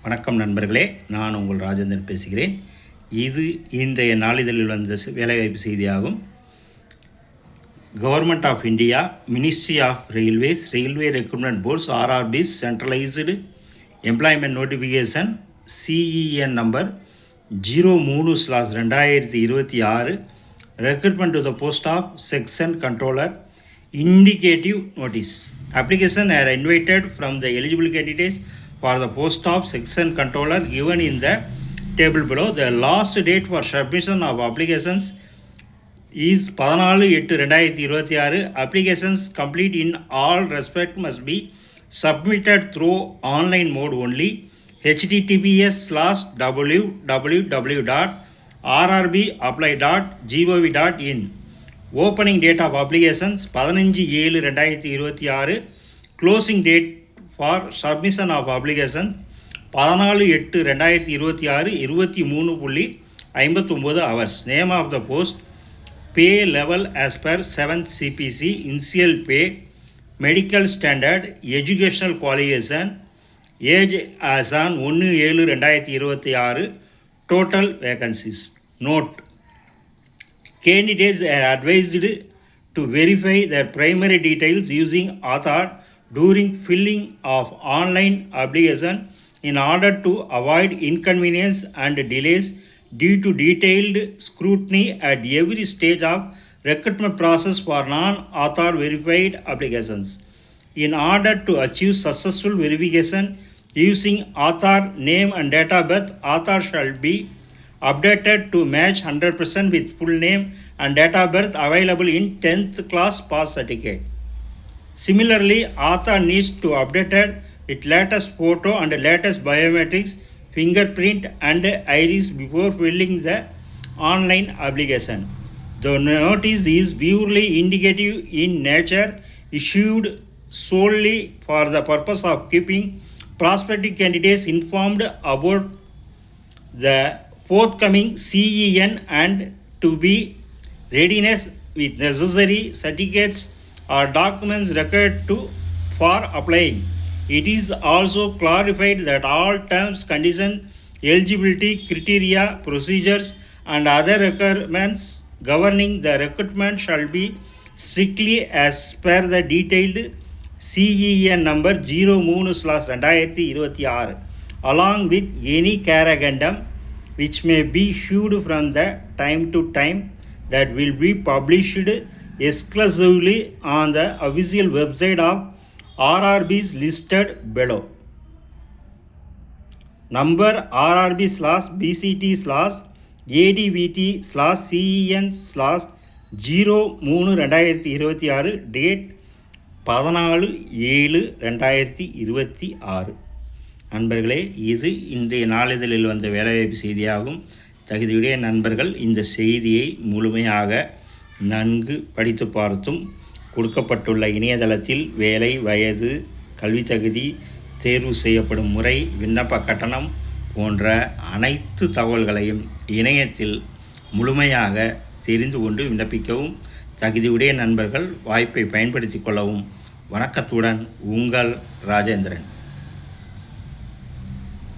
வணக்கம் நண்பர்களே, நான் உங்கள் ராஜேந்திரன் பேசுகிறேன். இது இன்றைய நாளிதழில் வந்த வேலைவாய்ப்பு செய்தியாகும். Government of India, ministry of railways, railway recruitment boards, RRBs, centralised employment notification CEN number 03/2026 recruitment to the post of section controller indicative notice. Application are invited from the eligible candidates for the post of section controller given in the table below. The last date for submission of applications is 14/8/2026. Applications complete in all respect must be submitted through online mode only. https://www.rrbapply.gov.in. Opening date of applications 15/7/2026. Closing date for submission of applications 14/8/2026 23:59 hours. Name of the post, pay level as per 7th CPC, initial pay, medical standard, educational qualification, age as on 1/7/2026. Total vacancies. Note: candidates are advised to verify their primary details using Aadhaar during filling of online application in order to avoid inconvenience and delays due to detailed scrutiny at every stage of recruitment process for non-Aadhaar verified applications. In order to achieve successful verification using Aadhaar name and date of birth, Aadhaar shall be updated to match 100% with full name and date of birth available in 10th class pass certificate. Similarly, Aadhaar needs to updated with latest photo and latest biometrics, fingerprint and iris before filling the online application. The notice is purely indicative in nature, issued solely for the purpose of keeping prospective candidates informed about the forthcoming CEN and to be readiness with necessary certificates or documents required for applying. It is also clarified that all terms, conditions, eligibility criteria, procedures and other requirements governing the recruitment shall be strictly as per the detailed CEN number 03/2026 along with any care addendum which may be issued from the time to time that will be published exclusively on the official website of RRBs listed below. Number RRB/BCT/ADVT/CEN/03/2026. Date 14/7/2026. நண்பர்களே, இது இன்றைய நாளிதழில் வந்த வேலைவாய்ப்பு செய்தியாகும். தகுதியுடைய நண்பர்கள் இந்த செய்தியை முழுமையாக நன்கு படித்து பார்த்தும் கொடுக்கப்பட்டுள்ள இணையதளத்தில் வேலை, வயது, கல்வி தகுதி, தேர்வு செய்யப்படும் முறை, விண்ணப்ப கட்டணம் போன்ற அனைத்து தகவல்களையும் இணையத்தில் முழுமையாக தெரிந்து கொண்டு விண்ணப்பிக்கவும். தகுதியுடைய நண்பர்கள் வாய்ப்பை பயன்படுத்தி கொள்ளவும். வணக்கத்துடன் உங்கள் ராஜேந்திரன்.